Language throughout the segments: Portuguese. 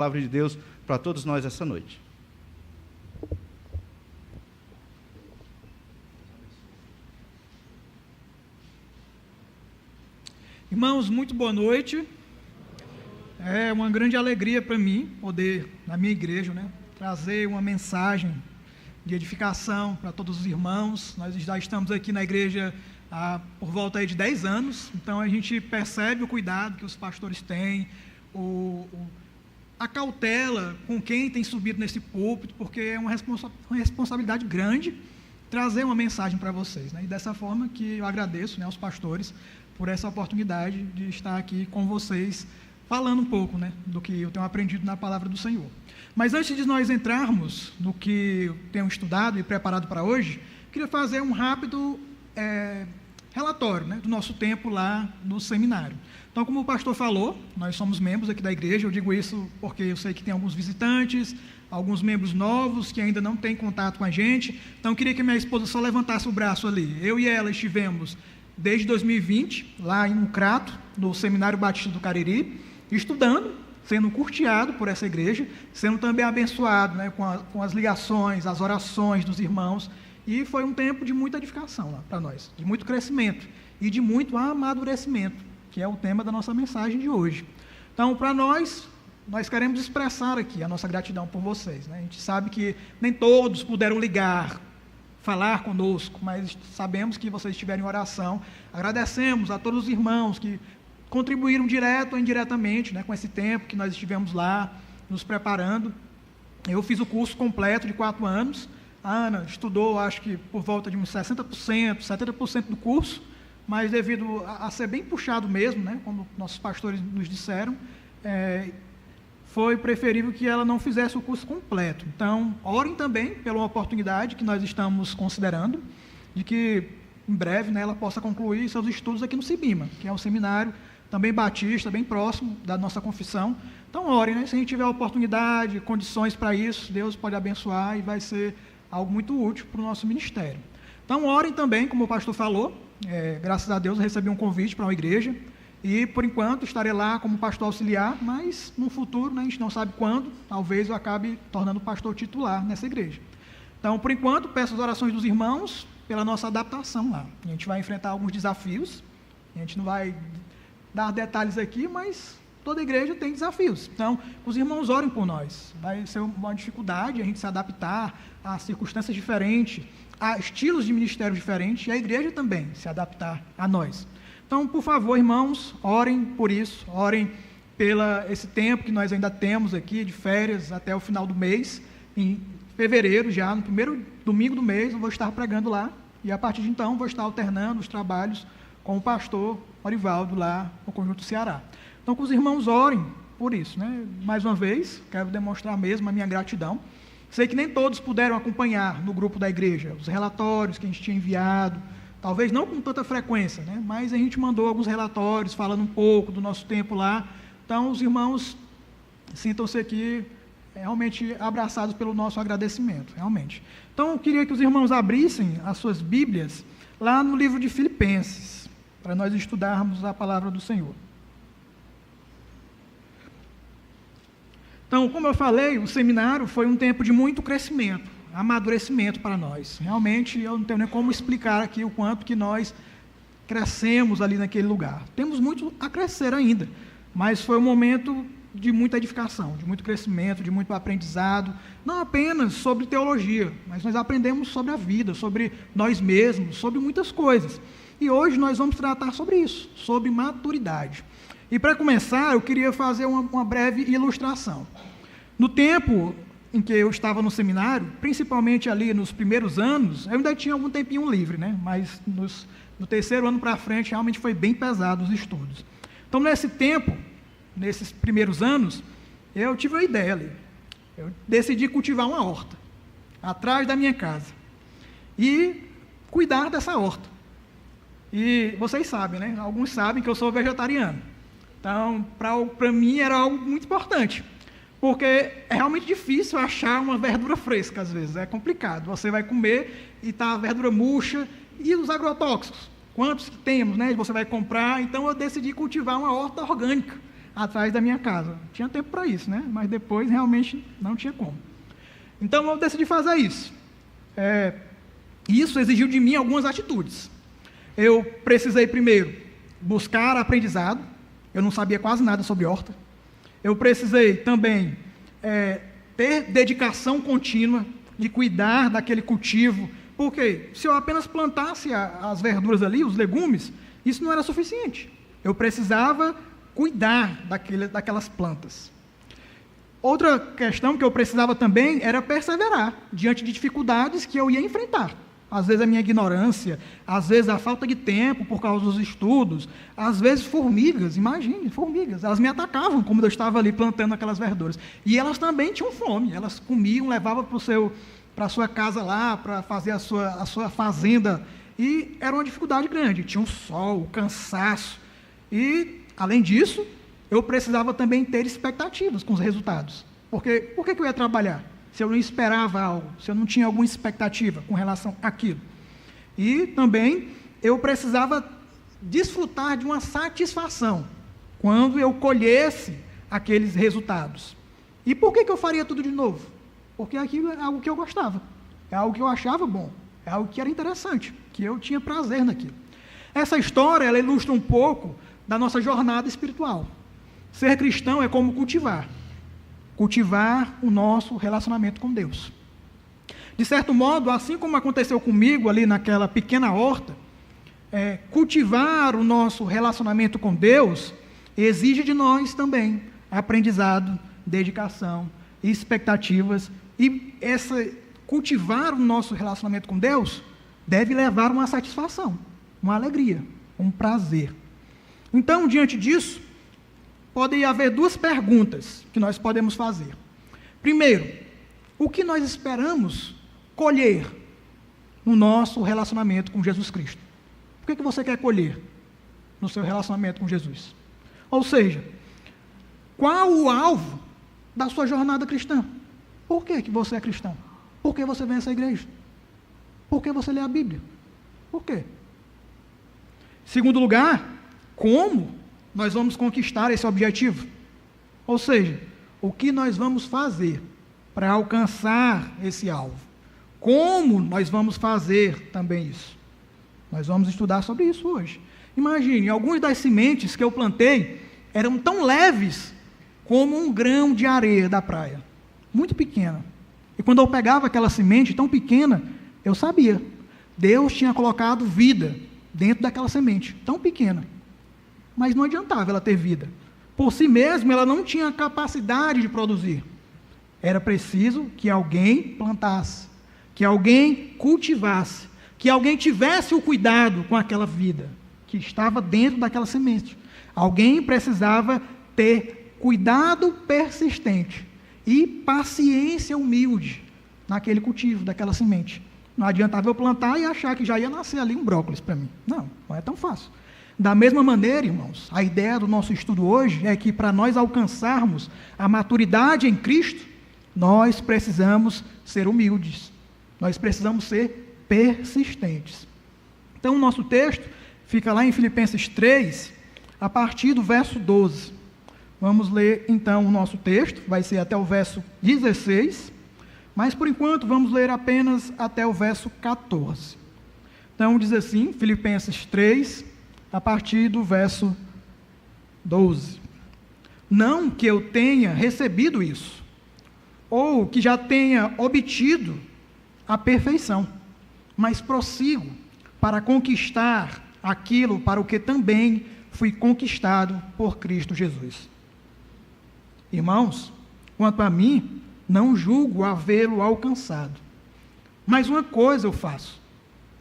Palavra de Deus para todos nós essa noite. Irmãos, muito boa noite. É uma grande alegria para mim poder, na minha igreja, trazer uma mensagem de edificação para todos os irmãos. Nós já estamos aqui na igreja por volta aí de 10 anos, então a gente percebe o cuidado que os pastores têm, a cautela com quem tem subido nesse púlpito, porque é uma responsabilidade grande trazer uma mensagem para vocês, E dessa forma que eu agradeço, aos pastores por essa oportunidade de estar aqui com vocês, falando um pouco, do que eu tenho aprendido na palavra do Senhor. Mas antes de nós entrarmos no que eu tenho estudado e preparado para hoje, queria fazer um rápido relatório, do nosso tempo lá no seminário. Então, como o pastor falou, nós somos membros aqui da igreja. Eu digo isso porque eu sei que tem alguns visitantes, alguns membros novos que ainda não têm contato com a gente. Então, eu queria que minha esposa só levantasse o braço ali. Eu e ela estivemos desde 2020, lá em Crato, no Seminário Batista do Cariri, estudando, sendo curteado por essa igreja, sendo também abençoado com as ligações, as orações dos irmãos. E foi um tempo de muita edificação lá para nós, de muito crescimento e de muito amadurecimento, que é o tema da nossa mensagem de hoje. Então, para nós queremos expressar aqui a nossa gratidão por vocês. A gente sabe que nem todos puderam ligar, falar conosco, mas sabemos que vocês estiveram em oração. Agradecemos a todos os irmãos que contribuíram direto ou indiretamente com esse tempo que nós estivemos lá, nos preparando. Eu fiz o curso completo de 4 anos. A Ana estudou, acho que por volta de uns 60%, 70% do curso, mas devido a ser bem puxado mesmo, como nossos pastores nos disseram, foi preferível que ela não fizesse o curso completo. Então, orem também pela oportunidade que nós estamos considerando, de que em breve ela possa concluir seus estudos aqui no Cibima, que é um seminário também batista, bem próximo da nossa confissão. Então, orem, se a gente tiver oportunidade, condições para isso, Deus pode abençoar e vai ser algo muito útil para o nosso ministério. Então, orem também, como o pastor falou. Graças a Deus eu recebi um convite para uma igreja e por enquanto estarei lá como pastor auxiliar, mas no futuro, a gente não sabe quando, talvez eu acabe tornando pastor titular nessa igreja. Então, por enquanto, peço as orações dos irmãos pela nossa adaptação lá. A gente vai enfrentar alguns desafios, a gente não vai dar detalhes aqui, mas toda igreja tem desafios. Então, os irmãos orem por nós. Vai ser uma dificuldade a gente se adaptar a circunstâncias diferentes, a estilos de ministério diferentes, e a igreja também se adaptar a nós. Então, por favor, irmãos, orem por isso, orem esse tempo que nós ainda temos aqui, de férias até o final do mês. Em fevereiro, já no primeiro domingo do mês, eu vou estar pregando lá, e a partir de então vou estar alternando os trabalhos com o pastor Orivaldo lá no Conjunto Ceará. Então, que os irmãos orem por isso. Mais uma vez, quero demonstrar mesmo a minha gratidão. Sei que nem todos puderam acompanhar no grupo da igreja os relatórios que a gente tinha enviado, talvez não com tanta frequência, mas a gente mandou alguns relatórios falando um pouco do nosso tempo lá. Então, os irmãos sintam-se aqui realmente abraçados pelo nosso agradecimento, realmente. Então, eu queria que os irmãos abrissem as suas Bíblias lá no livro de Filipenses, para nós estudarmos a palavra do Senhor. Então, como eu falei, o seminário foi um tempo de muito crescimento, amadurecimento para nós. Realmente, eu não tenho nem como explicar aqui o quanto que nós crescemos ali naquele lugar. Temos muito a crescer ainda, mas foi um momento de muita edificação, de muito crescimento, de muito aprendizado, não apenas sobre teologia, mas nós aprendemos sobre a vida, sobre nós mesmos, sobre muitas coisas. E hoje nós vamos tratar sobre isso, sobre maturidade. E para começar, eu queria fazer uma breve ilustração. No tempo em que eu estava no seminário, principalmente ali nos primeiros anos, eu ainda tinha algum tempinho livre, mas no terceiro ano para frente, realmente foi bem pesado os estudos. Então, nesse tempo, nesses primeiros anos, eu tive uma ideia ali. Eu decidi cultivar uma horta, atrás da minha casa, e cuidar dessa horta. E vocês sabem, alguns sabem que eu sou vegetariano. Então, para mim era algo muito importante, porque é realmente difícil achar uma verdura fresca, às vezes, é complicado. Você vai comer e está a verdura murcha, e os agrotóxicos, quantos que temos, Você vai comprar. Então, eu decidi cultivar uma horta orgânica, atrás da minha casa. Tinha tempo para isso, né? Mas depois realmente não tinha como. Então eu decidi fazer isso. Isso exigiu de mim algumas atitudes. Eu precisei primeiro buscar aprendizado. Eu não sabia quase nada sobre horta. Eu precisei também ter dedicação contínua de cuidar daquele cultivo, porque se eu apenas plantasse as verduras ali, os legumes, isso não era suficiente. Eu precisava cuidar daquelas plantas. Outra questão que eu precisava também era perseverar diante de dificuldades que eu ia enfrentar. Às vezes a minha ignorância, às vezes a falta de tempo por causa dos estudos, às vezes formigas, imagine, formigas, elas me atacavam como eu estava ali plantando aquelas verduras. E elas também tinham fome, elas comiam, levavam para a sua casa lá, para fazer a sua fazenda, e era uma dificuldade grande, tinha o sol, o cansaço, e, além disso, eu precisava também ter expectativas com os resultados, porque por que eu ia trabalhar? Se eu não esperava algo, se eu não tinha alguma expectativa com relação àquilo. E também eu precisava desfrutar de uma satisfação quando eu colhesse aqueles resultados. E por que eu faria tudo de novo? Porque aquilo é algo que eu gostava, é algo que eu achava bom, é algo que era interessante, que eu tinha prazer naquilo. Essa história, ela ilustra um pouco da nossa jornada espiritual. Ser cristão é como cultivar o nosso relacionamento com Deus. De certo modo, assim como aconteceu comigo ali naquela pequena horta, cultivar o nosso relacionamento com Deus exige de nós também aprendizado, dedicação, expectativas, e cultivar o nosso relacionamento com Deus deve levar uma satisfação, uma alegria, um prazer. Então, diante disso, podem haver duas perguntas que nós podemos fazer. Primeiro, o que nós esperamos colher no nosso relacionamento com Jesus Cristo? O que você quer colher no seu relacionamento com Jesus? Ou seja, qual o alvo da sua jornada cristã? Por que você é cristão? Por que você vem a essa igreja? Por que você lê a Bíblia? Por quê? Segundo lugar, como nós vamos conquistar esse objetivo? Ou seja, o que nós vamos fazer para alcançar esse alvo? Como nós vamos fazer também isso? Nós vamos estudar sobre isso hoje. Imagine, algumas das sementes que eu plantei eram tão leves como um grão de areia da praia, muito pequena. E quando eu pegava aquela semente tão pequena, eu sabia, Deus tinha colocado vida dentro daquela semente, tão pequena. Mas não adiantava ela ter vida. Por si mesma, ela não tinha capacidade de produzir. Era preciso que alguém plantasse, que alguém cultivasse, que alguém tivesse o cuidado com aquela vida que estava dentro daquela semente. Alguém precisava ter cuidado persistente e paciência humilde naquele cultivo, daquela semente. Não adiantava eu plantar e achar que já ia nascer ali um brócolis para mim. Não é tão fácil. Da mesma maneira, irmãos, a ideia do nosso estudo hoje é que para nós alcançarmos a maturidade em Cristo, nós precisamos ser humildes, nós precisamos ser persistentes. Então, o nosso texto fica lá em Filipenses 3, a partir do verso 12. Vamos ler, então, o nosso texto, vai ser até o verso 16, mas, por enquanto, vamos ler apenas até o verso 14. Então, diz assim, Filipenses 3, a partir do verso 12. Não que eu tenha recebido isso, ou que já tenha obtido a perfeição, mas prossigo para conquistar aquilo para o que também fui conquistado por Cristo Jesus. Irmãos, quanto a mim, não julgo havê-lo alcançado, mas uma coisa eu faço,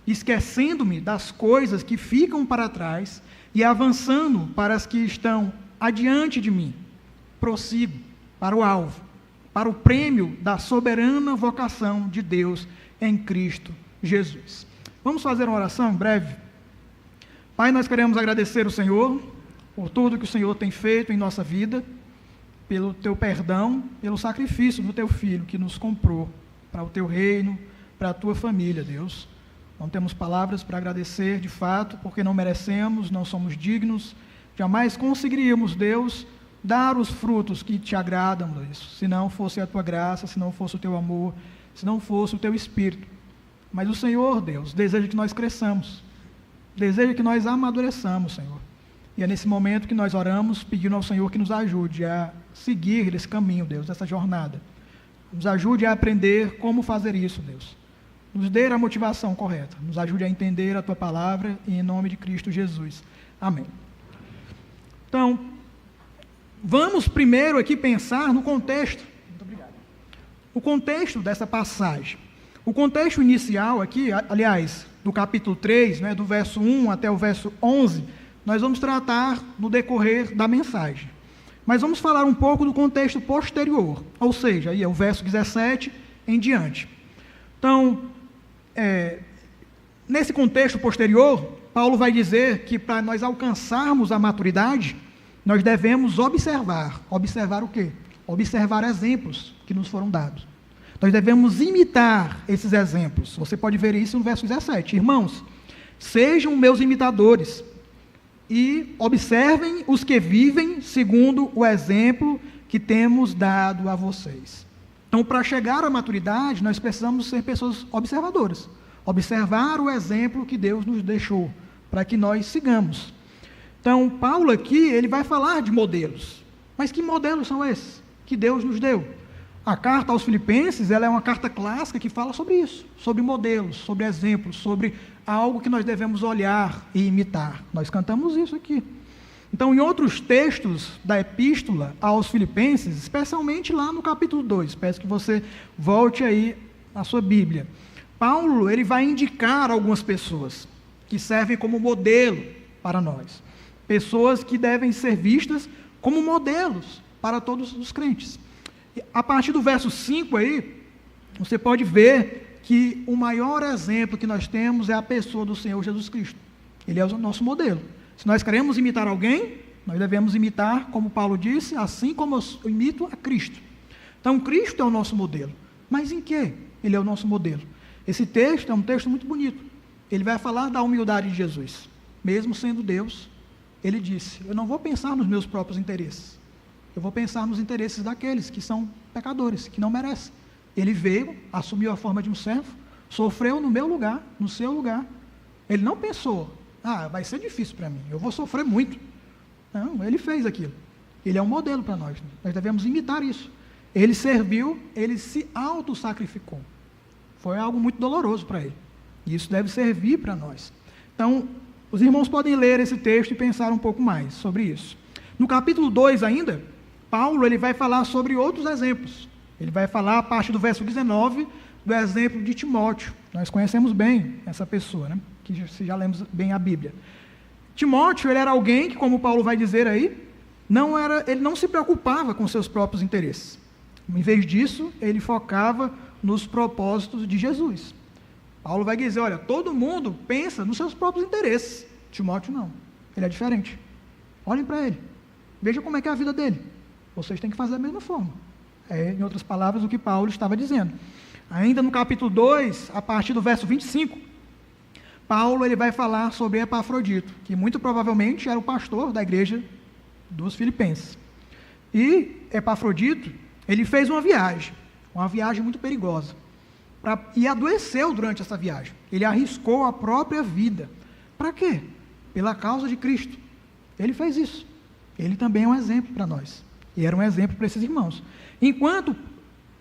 esquecendo-me das coisas que ficam para trás e avançando para as que estão adiante de mim, prossigo para o alvo, para o prêmio da soberana vocação de Deus em Cristo Jesus. Vamos fazer uma oração breve? Pai, nós queremos agradecer o Senhor por tudo que o Senhor tem feito em nossa vida, pelo teu perdão, pelo sacrifício do teu Filho que nos comprou para o teu reino, para a tua família, Deus. Não temos palavras para agradecer de fato, porque não merecemos, não somos dignos, jamais conseguiríamos, Deus, dar os frutos que te agradam, Deus, se não fosse a tua graça, se não fosse o teu amor, se não fosse o teu Espírito. Mas o Senhor, Deus, deseja que nós cresçamos, deseja que nós amadureçamos, Senhor. E é nesse momento que nós oramos, pedindo ao Senhor que nos ajude a seguir esse caminho, Deus, essa jornada. Nos ajude a aprender como fazer isso, Deus. Nos dê a motivação correta. Nos ajude a entender a Tua palavra, e em nome de Cristo Jesus. Amém. Então, vamos primeiro aqui pensar no contexto. Muito obrigado. O contexto dessa passagem. O contexto inicial aqui, aliás, do capítulo 3, do verso 1 até o verso 11, nós vamos tratar no decorrer da mensagem. Mas vamos falar um pouco do contexto posterior, ou seja, aí é o verso 17 em diante. Então, nesse contexto posterior, Paulo vai dizer que para nós alcançarmos a maturidade, nós devemos observar. Observar o quê? Observar exemplos que nos foram dados. Nós devemos imitar esses exemplos. Você pode ver isso no verso 17. Irmãos, sejam meus imitadores e observem os que vivem segundo o exemplo que temos dado a vocês. Então, para chegar à maturidade, nós precisamos ser pessoas observadoras. Observar o exemplo que Deus nos deixou, para que nós sigamos. Então, Paulo aqui, ele vai falar de modelos. Mas que modelos são esses que Deus nos deu? A carta aos Filipenses, ela é uma carta clássica que fala sobre isso, sobre modelos, sobre exemplos, sobre algo que nós devemos olhar e imitar. Nós cantamos isso aqui. Então, em outros textos da epístola aos Filipenses, especialmente lá no capítulo 2, peço que você volte aí à sua Bíblia. Paulo, ele vai indicar algumas pessoas que servem como modelo para nós. Pessoas que devem ser vistas como modelos para todos os crentes. A partir do verso 5 aí, você pode ver que o maior exemplo que nós temos é a pessoa do Senhor Jesus Cristo. Ele é o nosso modelo. Se nós queremos imitar alguém, nós devemos imitar, como Paulo disse, assim como eu imito a Cristo. Então, Cristo é o nosso modelo. Mas em que ele é o nosso modelo? Esse texto é um texto muito bonito. Ele vai falar da humildade de Jesus. Mesmo sendo Deus, ele disse, eu não vou pensar nos meus próprios interesses. Eu vou pensar nos interesses daqueles que são pecadores, que não merecem. Ele veio, assumiu a forma de um servo, sofreu no meu lugar, no seu lugar. Ele não pensou, vai ser difícil para mim, eu vou sofrer muito. Não, ele fez aquilo. Ele é um modelo para nós. Nós devemos imitar isso. Ele serviu, ele se auto-sacrificou. Foi algo muito doloroso para ele. E isso deve servir para nós. Então, os irmãos podem ler esse texto e pensar um pouco mais sobre isso. No capítulo 2 ainda, Paulo ele vai falar sobre outros exemplos. Ele vai falar, a partir do verso 19, do exemplo de Timóteo. Nós conhecemos bem essa pessoa, que já lemos bem a Bíblia. Timóteo, ele era alguém que, como Paulo vai dizer aí, ele não se preocupava com seus próprios interesses. Em vez disso, ele focava nos propósitos de Jesus. Paulo vai dizer, olha, todo mundo pensa nos seus próprios interesses. Timóteo não, ele é diferente. Olhem para ele, veja como é que é a vida dele. Vocês têm que fazer da mesma forma. Em outras palavras, o que Paulo estava dizendo. Ainda no capítulo 2, a partir do verso 25, Paulo ele vai falar sobre Epafrodito, que muito provavelmente era o pastor da igreja dos Filipenses. E Epafrodito, ele fez uma viagem muito perigosa, e adoeceu durante essa viagem. Ele arriscou a própria vida. Para quê? Pela causa de Cristo. Ele fez isso. Ele também é um exemplo para nós. E era um exemplo para esses irmãos. Enquanto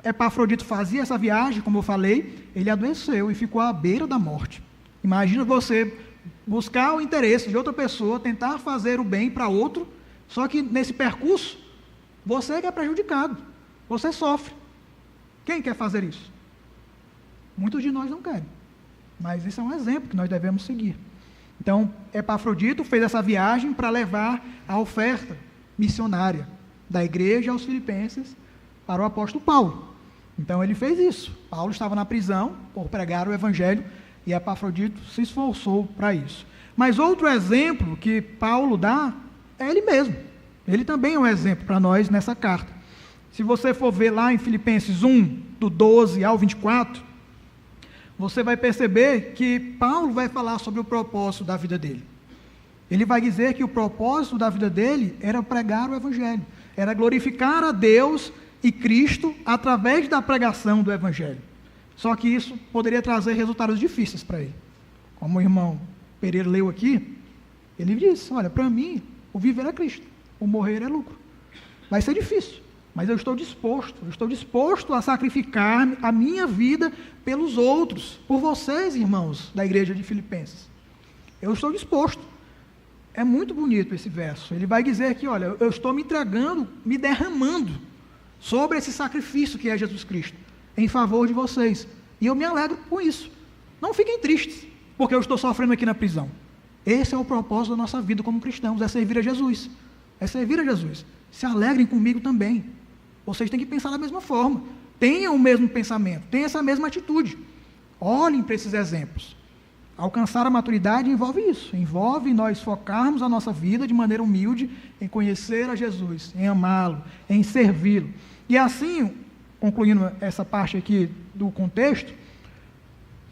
Epafrodito fazia essa viagem, como eu falei, ele adoeceu e ficou à beira da morte. Imagina você buscar o interesse de outra pessoa, tentar fazer o bem para outro, só que nesse percurso, você que é prejudicado, você sofre. Quem quer fazer isso? Muitos de nós não querem, mas isso é um exemplo que nós devemos seguir. Então, Epafrodito fez essa viagem para levar a oferta missionária da igreja aos Filipenses para o apóstolo Paulo. Então, ele fez isso. Paulo estava na prisão por pregar o evangelho e Epafrodito se esforçou para isso. Mas outro exemplo que Paulo dá é ele mesmo. Ele também é um exemplo para nós nessa carta. Se você for ver lá em Filipenses 1, do 12 ao 24, você vai perceber que Paulo vai falar sobre o propósito da vida dele. Ele vai dizer que o propósito da vida dele era pregar o evangelho, era glorificar a Deus e Cristo através da pregação do Evangelho. Só que isso poderia trazer resultados difíceis para ele. Como o irmão Pereira leu aqui, ele disse, olha, para mim, o viver é Cristo, o morrer é lucro. Vai ser difícil, mas eu estou disposto a sacrificar a minha vida pelos outros, por vocês, irmãos da igreja de Filipenses. Eu estou disposto. É muito bonito esse verso. Ele vai dizer que, olha, eu estou me entregando, me derramando sobre esse sacrifício que é Jesus Cristo, em favor de vocês. E eu me alegro com isso. Não fiquem tristes, porque eu estou sofrendo aqui na prisão. Esse é o propósito da nossa vida como cristãos, é servir a Jesus. É servir a Jesus. Se alegrem comigo também. Vocês têm que pensar da mesma forma. Tenham o mesmo pensamento, tenham essa mesma atitude. Olhem para esses exemplos. Alcançar a maturidade envolve isso. Envolve nós focarmos a nossa vida de maneira humilde em conhecer a Jesus, em amá-lo, em servi-lo. E assim, concluindo essa parte aqui do contexto,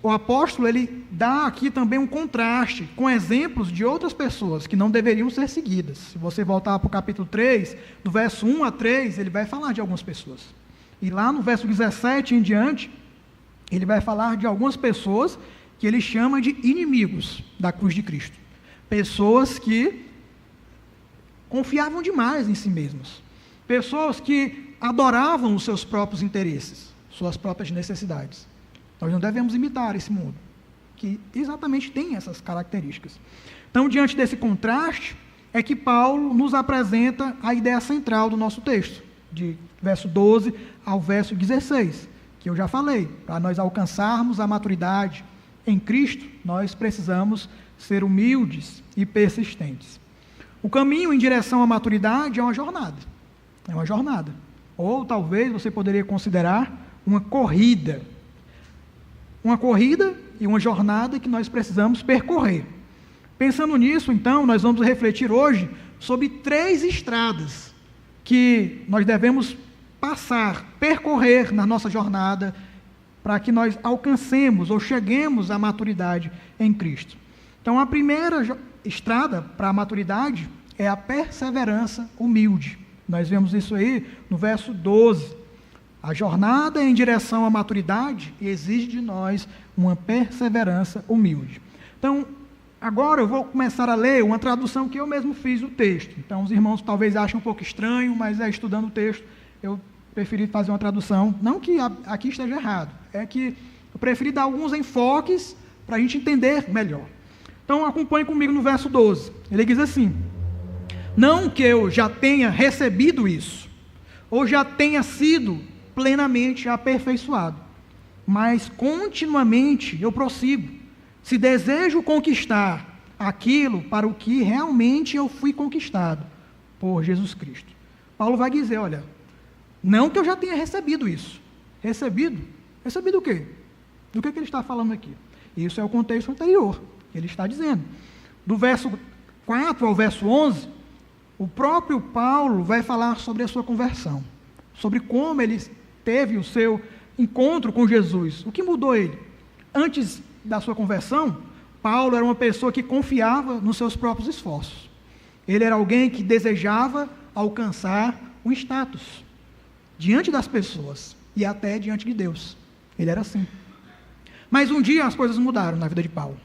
o apóstolo ele dá aqui também um contraste com exemplos de outras pessoas que não deveriam ser seguidas. Se você voltar para o capítulo 3, do verso 1 a 3, ele vai falar de algumas pessoas. E lá no verso 17 em diante, ele vai falar de algumas pessoas que ele chama de inimigos da cruz de Cristo. Pessoas que confiavam demais em si mesmas. Pessoas que adoravam os seus próprios interesses, suas próprias necessidades. Nós não devemos imitar esse mundo, que exatamente tem essas características. Então, diante desse contraste, é que Paulo nos apresenta a ideia central do nosso texto, de verso 12 ao verso 16, que eu já falei. Para nós alcançarmos a maturidade em Cristo, nós precisamos ser humildes e persistentes. O caminho em direção à maturidade é uma jornada. É uma jornada. Ou talvez você poderia considerar uma corrida. Uma corrida e uma jornada que nós precisamos percorrer. Pensando nisso, então, nós vamos refletir hoje sobre 3 estradas que nós devemos passar, percorrer na nossa jornada para que nós alcancemos ou cheguemos à maturidade em Cristo. Então, a primeira estrada para a maturidade é a perseverança humilde. Nós vemos isso aí no verso 12. A jornada em direção à maturidade exige de nós uma perseverança humilde. Então, agora eu vou começar a ler uma tradução que eu mesmo fiz do texto. Então, os irmãos talvez achem um pouco estranho, mas estudando o texto, eu preferi fazer uma tradução. Não que aqui esteja errado, é que eu preferi dar alguns enfoques para a gente entender melhor. Então, acompanhe comigo no verso 12. Ele diz assim: não que eu já tenha recebido isso, ou já tenha sido plenamente aperfeiçoado, mas continuamente eu prossigo, se desejo conquistar aquilo para o que realmente eu fui conquistado por Jesus Cristo. Paulo vai dizer, olha, não que eu já tenha recebido isso. Recebido o quê? Do que ele está falando aqui? Isso é o contexto anterior, ele está dizendo. Do verso 4 ao verso 11, o próprio Paulo vai falar sobre a sua conversão, sobre como ele teve o seu encontro com Jesus. O que mudou ele? Antes da sua conversão, Paulo era uma pessoa que confiava nos seus próprios esforços. Ele era alguém que desejava alcançar um status diante das pessoas e até diante de Deus. Ele era assim. Mas um dia as coisas mudaram na vida de Paulo.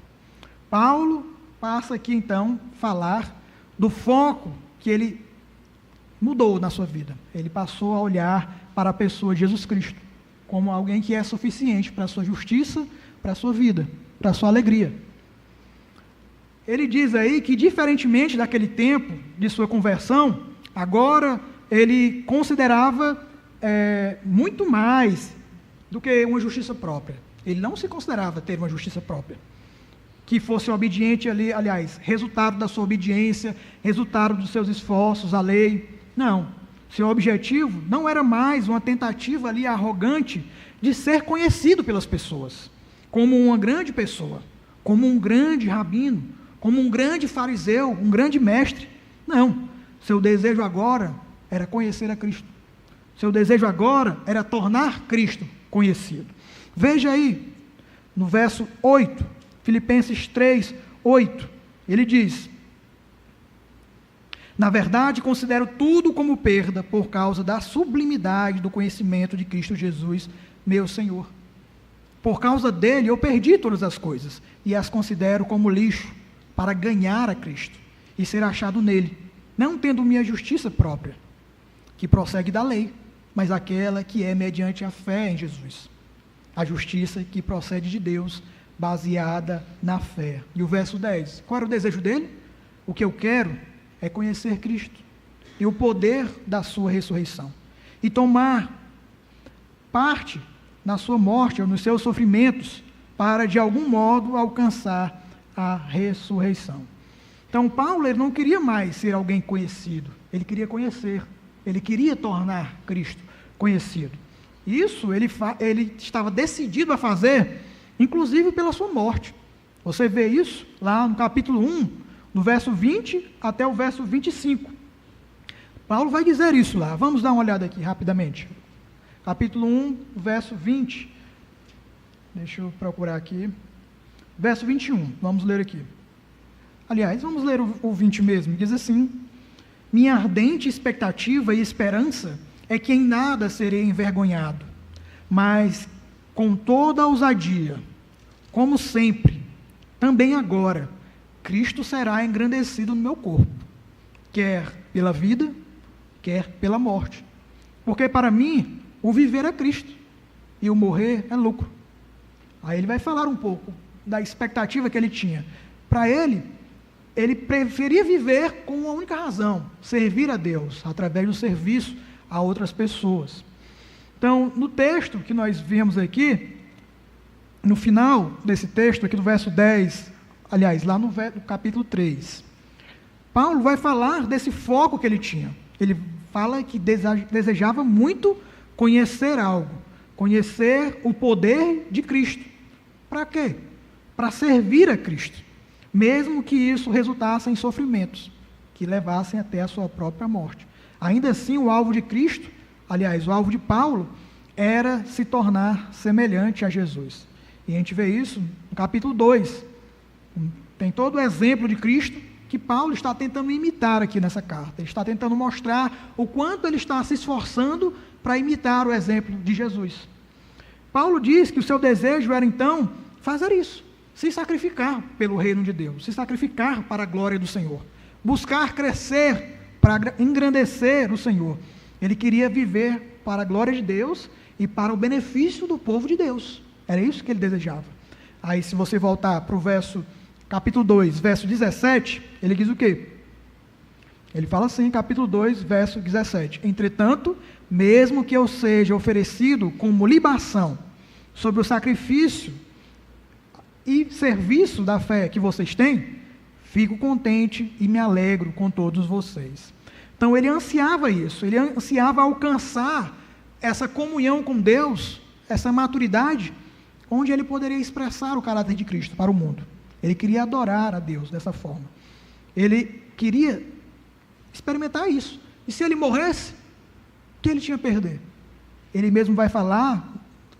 Paulo passa aqui então a falar do foco que ele mudou na sua vida. Ele passou a olhar para a pessoa de Jesus Cristo como alguém que é suficiente para a sua justiça, para a sua vida, para a sua alegria. Ele diz aí que, diferentemente daquele tempo de sua conversão, agora ele considerava muito mais do que uma justiça própria. Ele não se considerava ter uma justiça própria, que fosse obediente ali, aliás, resultado da sua obediência, resultado dos seus esforços, a lei. Não. Seu objetivo não era mais uma tentativa ali arrogante de ser conhecido pelas pessoas, como uma grande pessoa, como um grande rabino, como um grande fariseu, um grande mestre. Não. Seu desejo agora era conhecer a Cristo. Seu desejo agora era tornar Cristo conhecido. Veja aí, no verso 8, Filipenses 3, 8, ele diz: Na verdade, considero tudo como perda por causa da sublimidade do conhecimento de Cristo Jesus, meu Senhor. Por causa dele, eu perdi todas as coisas e as considero como lixo para ganhar a Cristo e ser achado nele, não tendo minha justiça própria, que prossegue da lei, mas aquela que é mediante a fé em Jesus. A justiça que procede de Deus, baseada na fé. E o verso 10, qual era o desejo dele? O que eu quero é conhecer Cristo e o poder da sua ressurreição e tomar parte na sua morte ou nos seus sofrimentos para de algum modo alcançar a ressurreição. Então Paulo, ele não queria mais ser alguém conhecido, ele queria conhecer, ele queria tornar Cristo conhecido. Isso ele estava decidido a fazer, inclusive pela sua morte. Você vê isso lá no capítulo 1, do verso 20 até o verso 25. Paulo vai dizer isso lá. Vamos dar uma olhada aqui rapidamente. Capítulo 1, verso 20. Deixa eu procurar aqui. Verso 21, vamos ler aqui. Aliás, vamos ler o 20 mesmo. Diz assim: minha ardente expectativa e esperança é que em nada serei envergonhado, mas com toda a ousadia, como sempre, também agora, Cristo será engrandecido no meu corpo, quer pela vida, quer pela morte. Porque para mim, o viver é Cristo e o morrer é lucro. Aí ele vai falar um pouco da expectativa que ele tinha. Para ele preferia viver com uma única razão: servir a Deus, através do serviço a outras pessoas. Então, no texto que nós vimos aqui, no final desse texto, aqui do verso 10, aliás, lá no capítulo 3, Paulo vai falar desse foco que ele tinha. Ele fala que desejava muito conhecer algo, conhecer o poder de Cristo. Para quê? Para servir a Cristo, mesmo que isso resultasse em sofrimentos, que levassem até a sua própria morte. Ainda assim, o alvo de Cristo, aliás, o alvo de Paulo, era se tornar semelhante a Jesus. E a gente vê isso no capítulo 2. Tem todo o exemplo de Cristo que Paulo está tentando imitar aqui nessa carta. Ele está tentando mostrar o quanto ele está se esforçando para imitar o exemplo de Jesus. Paulo diz que o seu desejo era, então, fazer isso, se sacrificar pelo reino de Deus, se sacrificar para a glória do Senhor, buscar crescer para engrandecer o Senhor. Ele queria viver para a glória de Deus e para o benefício do povo de Deus. Era isso que ele desejava. Aí, se você voltar para o capítulo 2, verso 17, ele diz o quê? Ele fala assim, capítulo 2, verso 17: entretanto, mesmo que eu seja oferecido como libação sobre o sacrifício e serviço da fé que vocês têm, fico contente e me alegro com todos vocês. Então ele ansiava isso, ele ansiava alcançar essa comunhão com Deus, essa maturidade, onde ele poderia expressar o caráter de Cristo para o mundo. Ele queria adorar a Deus dessa forma. Ele queria experimentar isso. E se ele morresse, o que ele tinha a perder? Ele mesmo vai falar,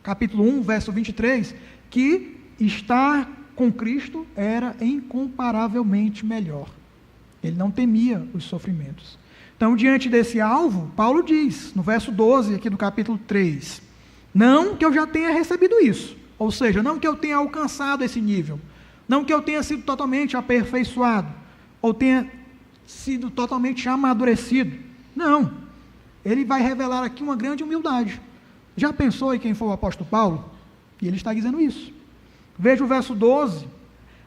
capítulo 1, verso 23, que estar com Cristo era incomparavelmente melhor. Ele não temia os sofrimentos. Então, diante desse alvo, Paulo diz, no verso 12 aqui do capítulo 3, não que eu já tenha recebido isso, ou seja, não que eu tenha alcançado esse nível, não que eu tenha sido totalmente aperfeiçoado, ou tenha sido totalmente amadurecido. Não. Ele vai revelar aqui uma grande humildade. Já pensou em quem foi o apóstolo Paulo? E ele está dizendo isso. Veja o verso 12,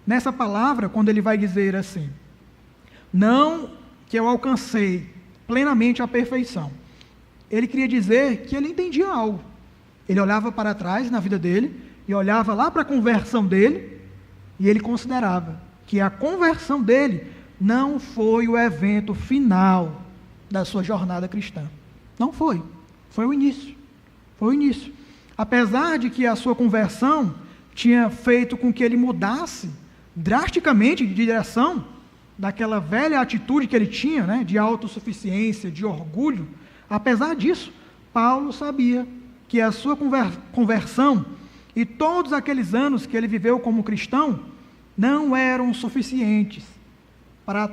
nessa palavra, quando ele vai dizer assim: não que eu alcancei plenamente a perfeição. Ele queria dizer que ele entendia algo. Ele olhava para trás na vida dele, e olhava lá para a conversão dele, e ele considerava que a conversão dele não foi o evento final da sua jornada cristã. Não foi. Foi o início. Foi o início. Apesar de que a sua conversão tinha feito com que ele mudasse drasticamente de direção daquela velha atitude que ele tinha, né, de autossuficiência, de orgulho, apesar disso, Paulo sabia que a sua conversão e todos aqueles anos que ele viveu como cristão não eram suficientes para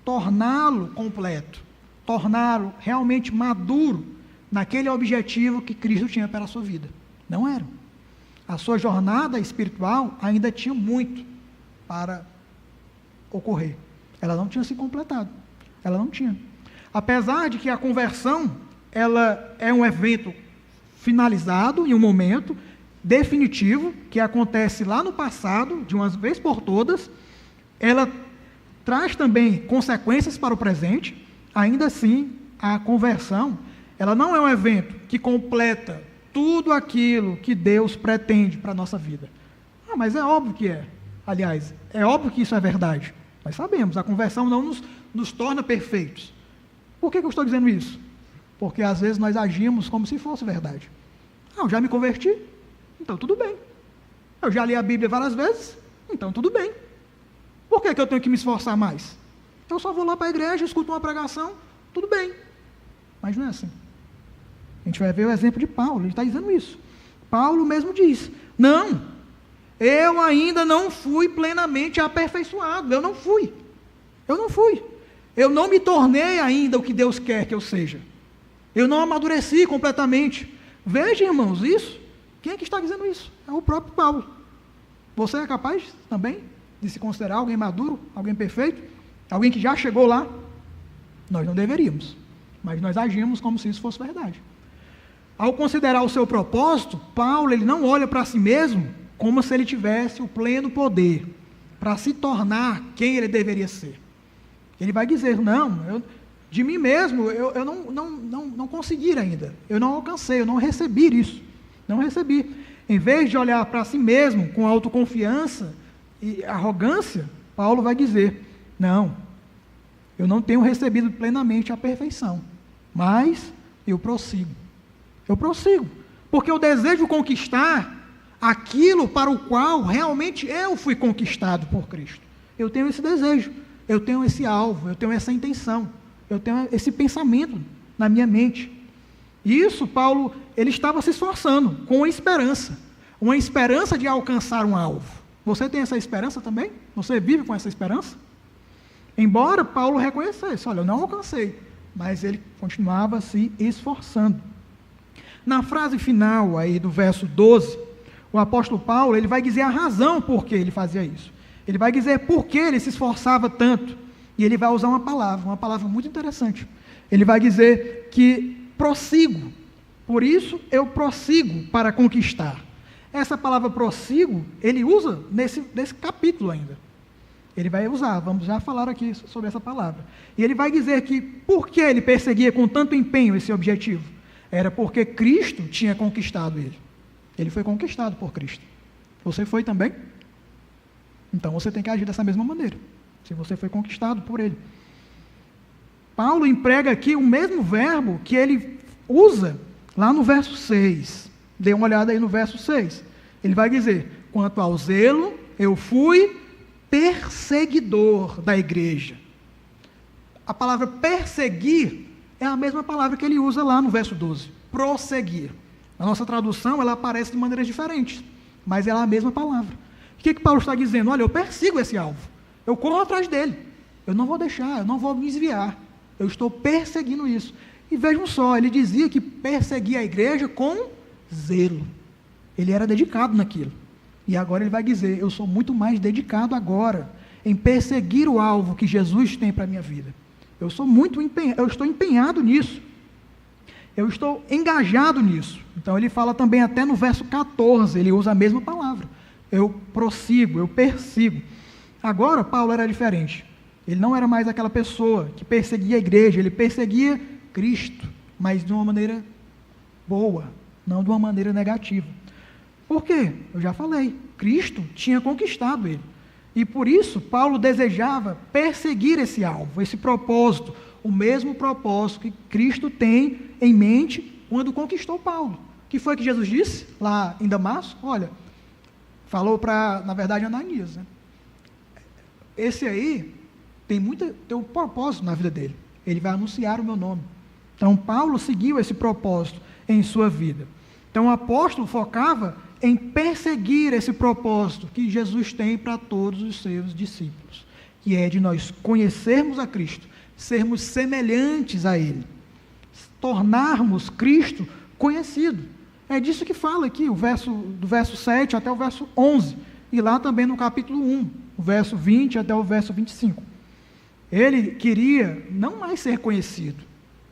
torná-lo completo, torná-lo realmente maduro naquele objetivo que Cristo tinha para a sua vida. Não era. A sua jornada espiritual ainda tinha muito para ocorrer. Ela não tinha se completado. Ela não tinha. Apesar de que a conversão, ela é um evento finalizado em um momento definitivo, que acontece lá no passado, de uma vez por todas, ela traz também consequências para o presente. Ainda assim, a conversão, ela não é um evento que completa tudo aquilo que Deus pretende para a nossa vida. Mas é óbvio que é. Aliás, é óbvio que isso é verdade. Nós sabemos, a conversão não nos torna perfeitos. Por que eu estou dizendo isso? Porque às vezes nós agimos como se fosse verdade. Eu já me converti, então tudo bem. Eu já li a Bíblia várias vezes, então tudo bem. Por que eu tenho que me esforçar mais? Eu só vou lá para a igreja, escuto uma pregação, tudo bem. Mas não é assim. A gente vai ver o exemplo de Paulo, ele está dizendo isso. Paulo mesmo diz, não, eu ainda não fui plenamente aperfeiçoado, eu não fui. Eu não me tornei ainda o que Deus quer que eu seja. Eu não amadureci completamente. Veja, irmãos, isso. Quem é que está dizendo isso? É o próprio Paulo. Você é capaz também de se considerar alguém maduro, alguém perfeito? Alguém que já chegou lá? Nós não deveríamos, mas nós agimos como se isso fosse verdade. Ao considerar o seu propósito, Paulo ele não olha para si mesmo como se ele tivesse o pleno poder para se tornar quem ele deveria ser. Ele vai dizer, de mim mesmo, eu não consegui ainda, eu não alcancei, eu não recebi isso, não recebi. Em vez de olhar para si mesmo com autoconfiança e arrogância, Paulo vai dizer, não, eu não tenho recebido plenamente a perfeição, mas eu prossigo, porque eu desejo conquistar aquilo para o qual realmente eu fui conquistado por Cristo. Eu tenho esse desejo, eu tenho esse alvo, eu tenho essa intenção, eu tenho esse pensamento na minha mente. E isso, Paulo, ele estava se esforçando com uma esperança de alcançar um alvo. Você tem essa esperança também? Você vive com essa esperança? Embora Paulo reconhecesse, olha, eu não alcancei, mas ele continuava se esforçando. Na frase final aí do verso 12, o apóstolo Paulo, ele vai dizer a razão por que ele fazia isso. Ele vai dizer por que ele se esforçava tanto. E ele vai usar uma palavra muito interessante. Ele vai dizer que prossigo, por isso eu prossigo para conquistar. Essa palavra prossigo, ele usa nesse capítulo ainda. Ele vai usar, vamos já falar aqui sobre essa palavra. E ele vai dizer que por que ele perseguia com tanto empenho esse objetivo? Era porque Cristo tinha conquistado ele. Ele foi conquistado por Cristo. Você foi também? Então você tem que agir dessa mesma maneira, se você foi conquistado por ele. Paulo emprega aqui o mesmo verbo que ele usa lá no verso 6. Dê uma olhada aí no verso 6. Ele vai dizer, quanto ao zelo, eu fui perseguidor da igreja. A palavra perseguir é a mesma palavra que ele usa lá no verso 12. Prosseguir. Na nossa tradução, ela aparece de maneiras diferentes, mas ela é a mesma palavra. O que Paulo está dizendo? Olha, eu persigo esse alvo. Eu corro atrás dele. Eu não vou deixar, eu não vou me desviar. Eu estou perseguindo isso. E vejam só, ele dizia que perseguia a igreja com zelo. Ele era dedicado naquilo. E agora ele vai dizer, eu sou muito mais dedicado agora em perseguir o alvo que Jesus tem para a minha vida. Eu estou empenhado nisso. Eu estou engajado nisso. Então ele fala também até no verso 14, ele usa a mesma palavra. Eu prossigo, eu persigo. Agora Paulo era diferente. Ele não era mais aquela pessoa que perseguia a igreja, ele perseguia Cristo, mas de uma maneira boa, não de uma maneira negativa. Por quê? Eu já falei, Cristo tinha conquistado ele. E por isso, Paulo desejava perseguir esse alvo, esse propósito, o mesmo propósito que Cristo tem em mente quando conquistou Paulo. O que foi que Jesus disse lá em Damasco? Olha, falou para, na verdade, Ananias, né? Esse aí tem um propósito na vida dele. Ele vai anunciar o meu nome. Então, Paulo seguiu esse propósito em sua vida. Então, o apóstolo focava em perseguir esse propósito que Jesus tem para todos os seus discípulos. que é de nós conhecermos a Cristo, sermos semelhantes a Ele, tornarmos Cristo conhecido. É disso que fala aqui, do verso 7 até o verso 11, e lá também no capítulo 1, o verso 20 até o verso 25. Ele queria não mais ser conhecido,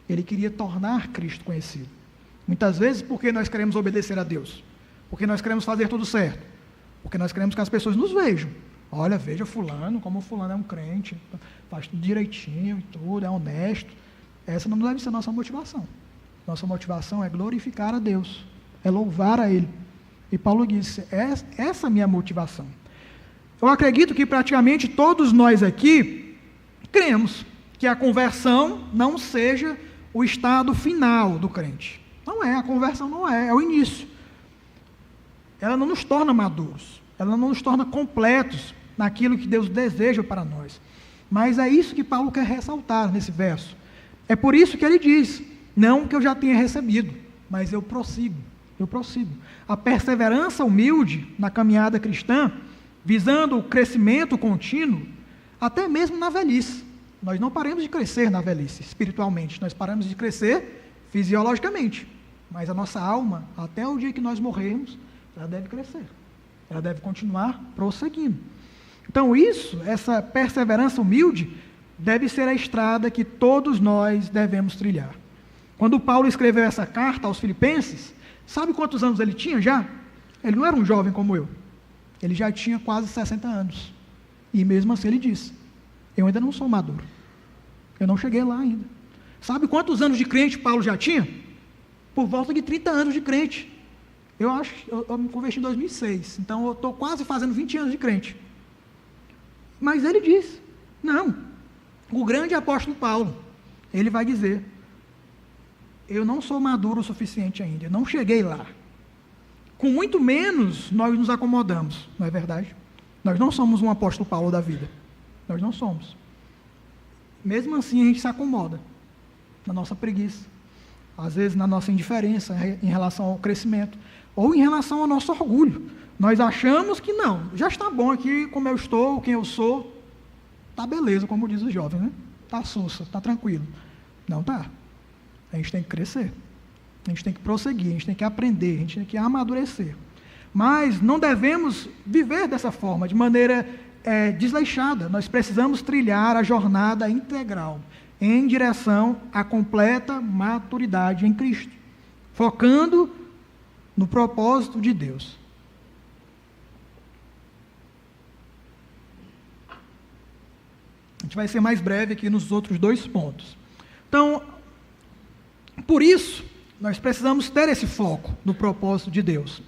ele queria tornar Cristo conhecido. Muitas vezes porque nós queremos obedecer a Deus, porque nós queremos fazer tudo certo, porque nós queremos que as pessoas nos vejam. Olha, veja fulano, como fulano é um crente, faz tudo direitinho e tudo, é honesto. Essa não deve ser a nossa motivação. Nossa motivação é glorificar a Deus, é louvar a Ele. E Paulo disse, essa é a minha motivação. Eu acredito que praticamente todos nós aqui cremos que a conversão não seja o estado final do crente. Não é, a conversão não é o início. Ela não nos torna maduros, ela não nos torna completos naquilo que Deus deseja para nós. Mas é isso que Paulo quer ressaltar nesse verso. É por isso que ele diz, não que eu já tenha recebido, mas eu prossigo. A perseverança humilde na caminhada cristã, visando o crescimento contínuo, até mesmo na velhice. Nós não paramos de crescer na velhice, espiritualmente, nós paramos de crescer fisiologicamente, mas a nossa alma, até o dia que nós morrermos, ela deve crescer, ela deve continuar prosseguindo. Então essa perseverança humilde, deve ser a estrada que todos nós devemos trilhar. Quando Paulo escreveu essa carta aos Filipenses, sabe quantos anos ele tinha já? Ele não era um jovem como eu, ele já tinha quase 60 anos, e mesmo assim ele disse, eu ainda não sou maduro, eu não cheguei lá ainda. Sabe quantos anos de crente Paulo já tinha? Por volta de 30 anos de crente. Eu me converti em 2006, então eu estou quase fazendo 20 anos de crente. Mas ele diz, não, o grande apóstolo Paulo, ele vai dizer, eu não sou maduro o suficiente ainda, eu não cheguei lá. Com muito menos nós nos acomodamos, não é verdade? Nós não somos um apóstolo Paulo da vida, nós não somos. Mesmo assim a gente se acomoda, na nossa preguiça, às vezes na nossa indiferença em relação ao crescimento, ou em relação ao nosso orgulho. Nós achamos que não, já está bom aqui como eu estou, quem eu sou, está beleza, como diz o jovem, né? Está sussa, está tranquilo. Não está. A gente tem que crescer, a gente tem que prosseguir, a gente tem que aprender, a gente tem que amadurecer. Mas não devemos viver dessa forma, de maneira desleixada. Nós precisamos trilhar a jornada integral, em direção à completa maturidade em Cristo, focando no propósito de Deus. A gente vai ser mais breve aqui nos outros 2 pontos. Então, por isso, nós precisamos ter esse foco no propósito de Deus.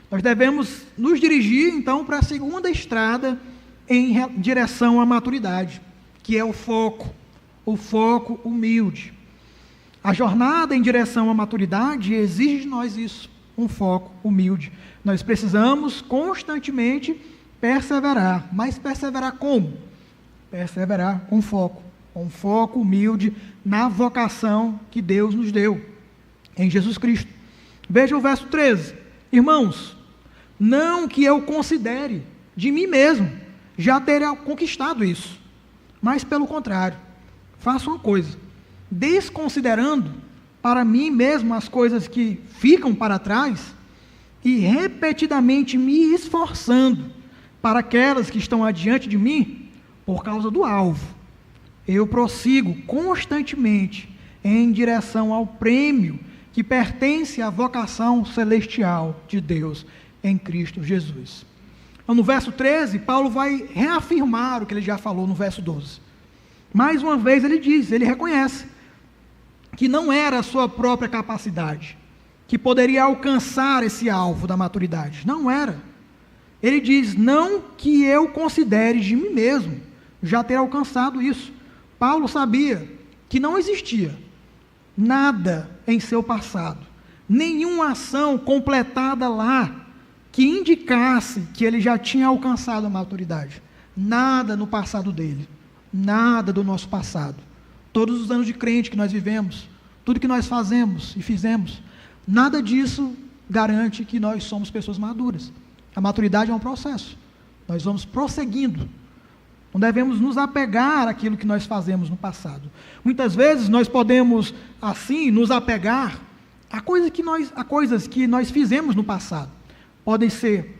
Nós devemos nos dirigir, então, para a segunda estrada em direção à maturidade, que é o foco humilde. A jornada em direção à maturidade exige de nós isso, um foco humilde. Nós precisamos constantemente perseverar, mas perseverar como? Perseverar com foco, um foco humilde na vocação que Deus nos deu, em Jesus Cristo. Veja o verso 13. Irmãos, não que eu considere de mim mesmo já ter conquistado isso, mas pelo contrário, faço uma coisa, desconsiderando para mim mesmo as coisas que ficam para trás e repetidamente me esforçando para aquelas que estão adiante de mim, por causa do alvo, eu prossigo constantemente em direção ao prêmio que pertence à vocação celestial de Deus em Cristo Jesus. Então, no verso 13, Paulo vai reafirmar o que ele já falou no verso 12. Mais uma vez ele diz, ele reconhece que não era a sua própria capacidade que poderia alcançar esse alvo da maturidade, não era. Ele diz, não que eu considere de mim mesmo já ter alcançado isso. Paulo sabia que não existia nada em seu passado, nenhuma ação completada lá que indicasse que ele já tinha alcançado a maturidade. Nada no passado dele, nada do nosso passado. Todos os anos de crente que nós vivemos, tudo que nós fazemos e fizemos, nada disso garante que nós somos pessoas maduras. A maturidade é um processo. Nós vamos prosseguindo Não devemos nos apegar àquilo que nós fazemos no passado. Muitas vezes nós podemos, assim, nos apegar a coisas que nós fizemos no passado. Podem ser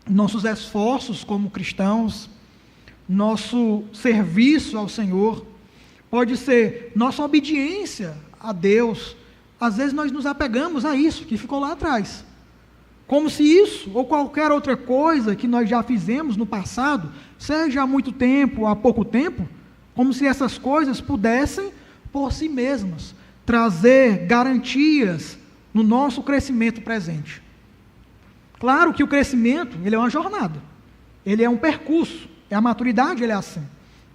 nossos esforços como cristãos, nosso serviço ao Senhor, pode ser nossa obediência a Deus. Às vezes nós nos apegamos a isso que ficou lá atrás, como se isso ou qualquer outra coisa que nós já fizemos no passado, seja há muito tempo ou há pouco tempo, como se essas coisas pudessem, por si mesmas, trazer garantias no nosso crescimento presente. Claro que o crescimento, ele é uma jornada, ele é um percurso, a maturidade, ele é assim,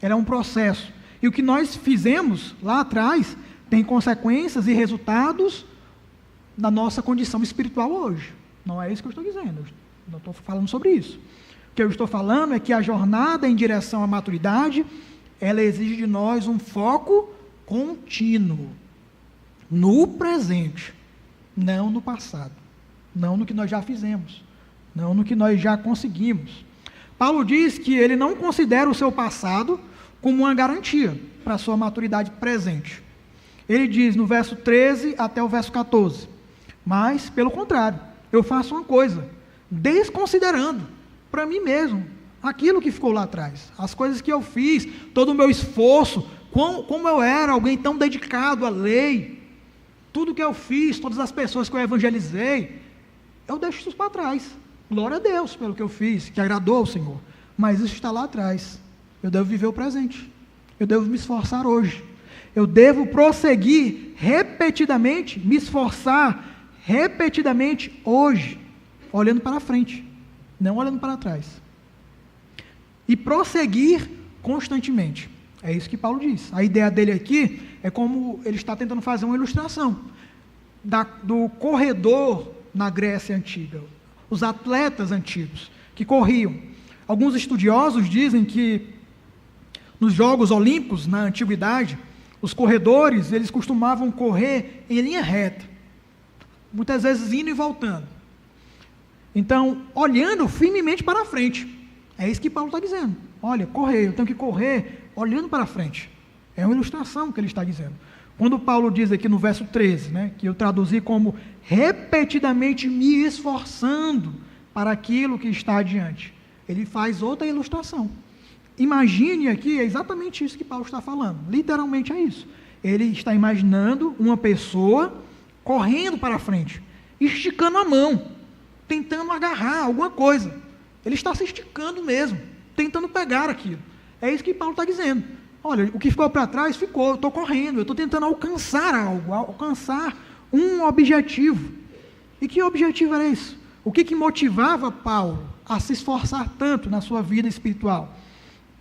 ele é um processo, e o que nós fizemos lá atrás tem consequências e resultados da nossa condição espiritual hoje. Não é isso que eu estou dizendo, eu não estou falando sobre isso. O que eu estou falando é que a jornada em direção à maturidade, ela exige de nós um foco contínuo, no presente, não no passado, não no que nós já fizemos, não no que nós já conseguimos. Paulo diz que ele não considera o seu passado como uma garantia para a sua maturidade presente. Ele diz no verso 13 até o verso 14, mas, pelo contrário, eu faço uma coisa, desconsiderando para mim mesmo aquilo que ficou lá atrás, as coisas que eu fiz, todo o meu esforço, como eu era alguém tão dedicado à lei, tudo que eu fiz, todas as pessoas que eu evangelizei, eu deixo isso para trás. Glória a Deus pelo que eu fiz, que agradou ao Senhor, mas isso está lá atrás. Eu devo viver o presente, eu devo me esforçar hoje, eu devo prosseguir repetidamente, me esforçar repetidamente hoje, olhando para frente, não olhando para trás, e prosseguir constantemente. É isso que Paulo diz. A ideia dele aqui é como ele está tentando fazer uma ilustração do corredor na Grécia Antiga, os atletas antigos que corriam. Alguns estudiosos dizem que nos Jogos Olímpicos, na Antiguidade, os corredores, eles costumavam correr em linha reta, muitas vezes indo e voltando. Então, olhando firmemente para frente. É isso que Paulo está dizendo. Olha, correr, eu tenho que correr olhando para frente. É uma ilustração que ele está dizendo. Quando Paulo diz aqui no verso 13, que eu traduzi como repetidamente me esforçando para aquilo que está adiante, ele faz outra ilustração. Imagine aqui, é exatamente isso que Paulo está falando, literalmente é isso. Ele está imaginando uma pessoa correndo para frente, esticando a mão, tentando agarrar alguma coisa. Ele está se esticando mesmo, tentando pegar aquilo. É isso que Paulo está dizendo. Olha, o que ficou para trás ficou, eu estou correndo, eu estou tentando alcançar algo, alcançar um objetivo. E que objetivo era isso? O que motivava Paulo a se esforçar tanto na sua vida espiritual?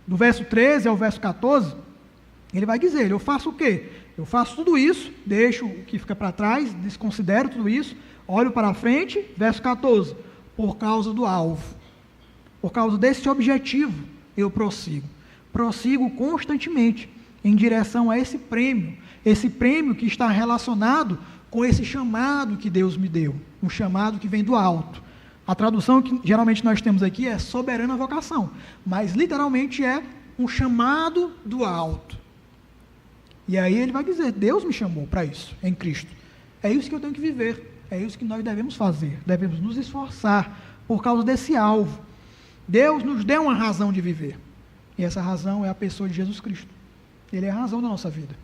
Do verso 13 ao verso 14, ele vai dizer, eu faço o quê? Eu faço tudo isso, deixo o que fica para trás, desconsidero tudo isso, olho para frente, verso 14, por causa do alvo, por causa desse objetivo, eu prossigo constantemente em direção a esse prêmio que está relacionado com esse chamado que Deus me deu, um chamado que vem do alto. A tradução que geralmente nós temos aqui é soberana vocação, mas literalmente é um chamado do alto. E aí ele vai dizer, Deus me chamou para isso, em Cristo. É isso que eu tenho que viver, é isso que nós devemos fazer, devemos nos esforçar por causa desse alvo. Deus nos deu uma razão de viver, e essa razão é a pessoa de Jesus Cristo. Ele é a razão da nossa vida.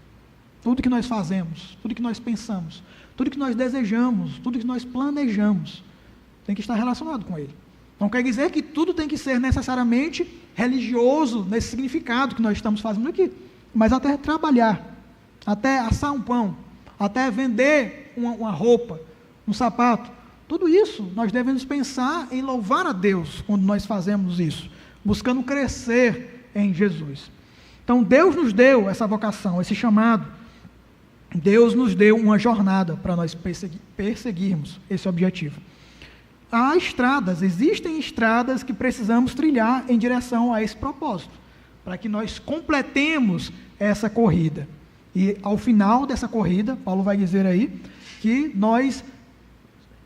Tudo que nós fazemos, tudo que nós pensamos, tudo que nós desejamos, tudo que nós planejamos, tem que estar relacionado com Ele. Não quer dizer que tudo tem que ser necessariamente religioso, nesse significado que nós estamos fazendo aqui, mas até trabalhar, até assar um pão, até vender uma roupa, um sapato, tudo isso nós devemos pensar em louvar a Deus quando nós fazemos isso, buscando crescer em Jesus. Então Deus nos deu essa vocação, esse chamado, Deus nos deu uma jornada para nós perseguirmos esse objetivo. Há estradas, existem estradas que precisamos trilhar em direção a esse propósito, para que nós completemos essa corrida. E ao final dessa corrida, Paulo vai dizer aí, que nós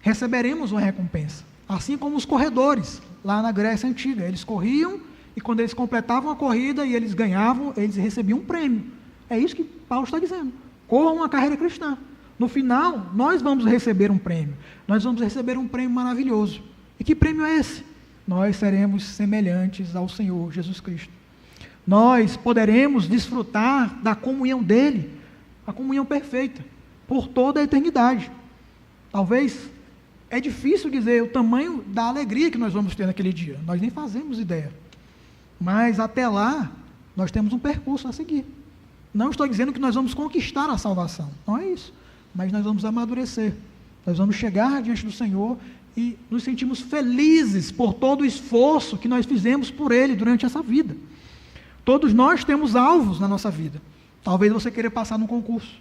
receberemos uma recompensa. Assim como os corredores, lá na Grécia Antiga, eles corriam e quando eles completavam a corrida e eles ganhavam, eles recebiam um prêmio. É isso que Paulo está dizendo. Corram uma carreira cristã. No final, nós vamos receber um prêmio. Nós vamos receber um prêmio maravilhoso. E que prêmio é esse? Nós seremos semelhantes ao Senhor Jesus Cristo. Nós poderemos desfrutar da comunhão dele, a comunhão perfeita, por toda a eternidade. Talvez é difícil dizer o tamanho da alegria que nós vamos ter naquele dia. Nós nem fazemos ideia. Mas até lá, nós temos um percurso a seguir. Não estou dizendo que nós vamos conquistar a salvação. Não é isso. Mas nós vamos amadurecer. Nós vamos chegar diante do Senhor e nos sentimos felizes por todo o esforço que nós fizemos por Ele durante essa vida. Todos nós temos alvos na nossa vida. Talvez você queira passar num concurso.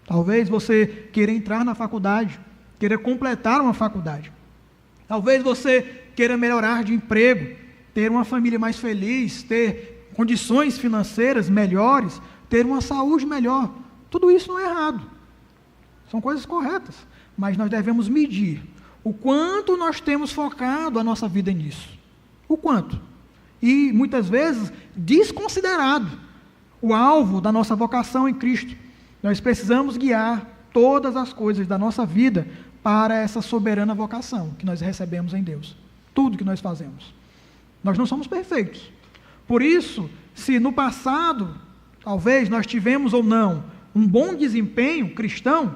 Talvez você queira entrar na faculdade, queira completar uma faculdade. Talvez você queira melhorar de emprego, ter uma família mais feliz, ter condições financeiras melhores, ter uma saúde melhor. Tudo isso não é errado. São coisas corretas. Mas nós devemos medir o quanto nós temos focado a nossa vida nisso. O quanto. E, muitas vezes, desconsiderado o alvo da nossa vocação em Cristo. Nós precisamos guiar todas as coisas da nossa vida para essa soberana vocação que nós recebemos em Deus. Tudo que nós fazemos. Nós não somos perfeitos. Por isso, se no passado, talvez nós tivemos ou não um bom desempenho cristão,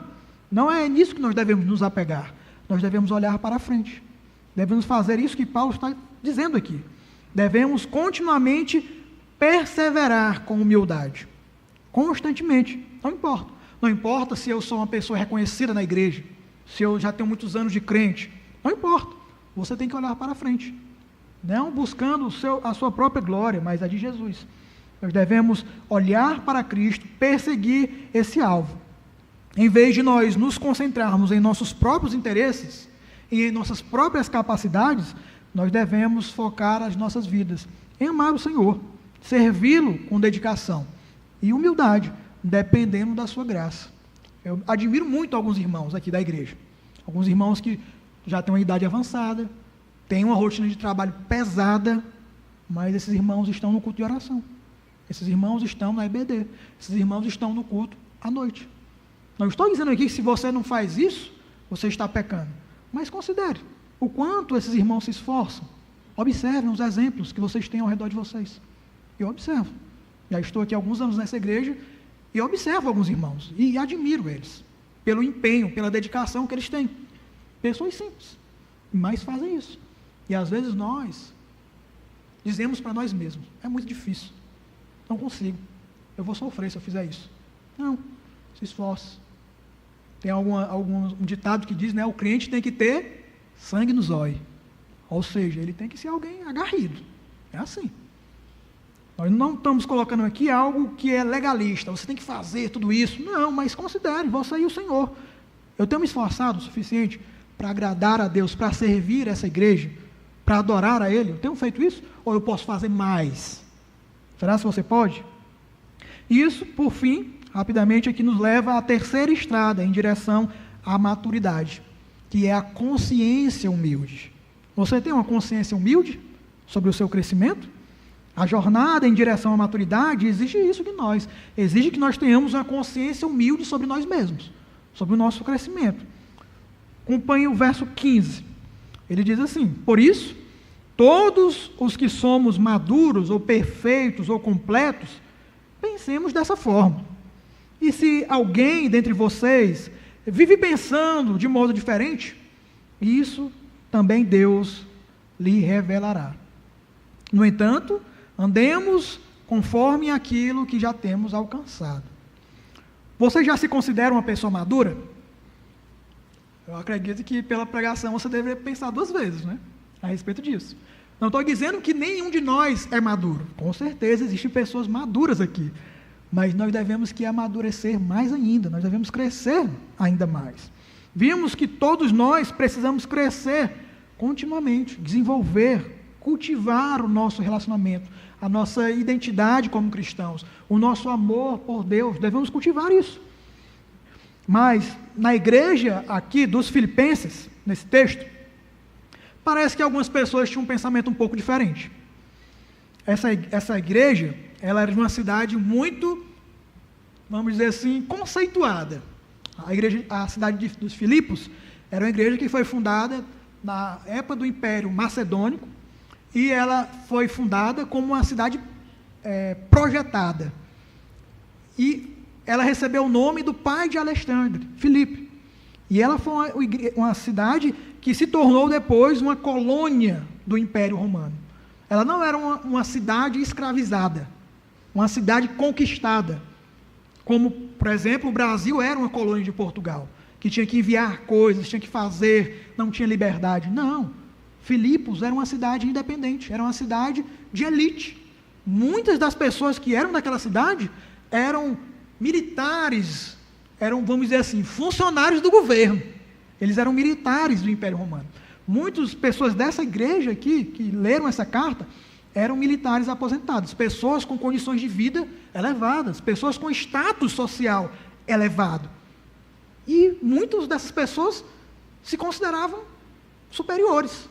não é nisso que nós devemos nos apegar. Nós devemos olhar para frente. Devemos fazer isso que Paulo está dizendo aqui. Devemos continuamente perseverar com humildade. Constantemente. Não importa. Não importa se eu sou uma pessoa reconhecida na igreja, se eu já tenho muitos anos de crente. Não importa. Você tem que olhar para frente. Não buscando a sua própria glória, mas a de Jesus. Nós devemos olhar para Cristo, perseguir esse alvo. Em vez de nós nos concentrarmos em nossos próprios interesses e em nossas próprias capacidades, nós devemos focar as nossas vidas em amar o Senhor, servi-lo com dedicação e humildade, dependendo da sua graça. Eu admiro muito alguns irmãos aqui da igreja, alguns irmãos que já têm uma idade avançada, têm uma rotina de trabalho pesada, mas esses irmãos estão no culto de oração, esses irmãos estão na EBD, esses irmãos estão no culto à noite. Não estou dizendo aqui que se você não faz isso, você está pecando, mas considere o quanto esses irmãos se esforçam. Observem os exemplos que vocês têm ao redor de vocês. Eu observo. Já estou aqui há alguns anos nessa igreja e observo alguns irmãos e admiro eles pelo empenho, pela dedicação que eles têm. Pessoas simples, mas fazem isso. E às vezes nós dizemos para nós mesmos, é muito difícil, não consigo, eu vou sofrer se eu fizer isso. Não, se esforce. Tem um ditado que diz, né, o crente tem que ter sangue nos olhos. Ou seja, ele tem que ser alguém agarrido. É assim. Nós não estamos colocando aqui algo que é legalista. Você tem que fazer tudo isso. Não, mas considere, você e o Senhor. Eu tenho me esforçado o suficiente para agradar a Deus, para servir essa igreja, para adorar a Ele. Eu tenho feito isso? Ou eu posso fazer mais? Será que você pode? Isso, por fim, rapidamente aqui nos leva à terceira estrada em direção à maturidade, que é a consciência humilde. Você tem uma consciência humilde sobre o seu crescimento? A jornada em direção à maturidade exige isso de nós. Exige que nós tenhamos uma consciência humilde sobre nós mesmos, sobre o nosso crescimento. Acompanhe o verso 15. Ele diz assim: por isso, todos os que somos maduros, ou perfeitos, ou completos, pensemos dessa forma. E se alguém dentre vocês vive pensando de modo diferente, isso também Deus lhe revelará. No entanto, andemos conforme aquilo que já temos alcançado. Você já se considera uma pessoa madura? Eu acredito que pela pregação você deveria pensar 2 vezes, né, a respeito disso. Não estou dizendo que nenhum de nós é maduro. Com certeza existem pessoas maduras aqui. Mas nós devemos que amadurecer mais ainda, nós devemos crescer ainda mais. Vimos que todos nós precisamos crescer continuamente, desenvolver, cultivar o nosso relacionamento, a nossa identidade como cristãos, o nosso amor por Deus, devemos cultivar isso. Mas na igreja aqui dos Filipenses, nesse texto, parece que algumas pessoas tinham um pensamento um pouco diferente. essa igreja, ela era de uma cidade muito, vamos dizer assim, conceituada. A cidade dos Filipos era uma igreja que foi fundada na época do Império Macedônico, e ela foi fundada como uma cidade projetada. E ela recebeu o nome do pai de Alexandre, Filipe. E ela foi uma cidade que se tornou depois uma colônia do Império Romano. Ela não era uma cidade escravizada, uma cidade conquistada, como, por exemplo, o Brasil era uma colônia de Portugal, que tinha que enviar coisas, tinha que fazer, não tinha liberdade. Não, Filipos era uma cidade independente, era uma cidade de elite. Muitas das pessoas que eram daquela cidade eram militares, eram, vamos dizer assim, funcionários do governo. Eles eram militares do Império Romano. Muitas pessoas dessa igreja aqui, que leram essa carta, eram militares aposentados, pessoas com condições de vida elevadas, pessoas com status social elevado. E muitas dessas pessoas se consideravam superiores.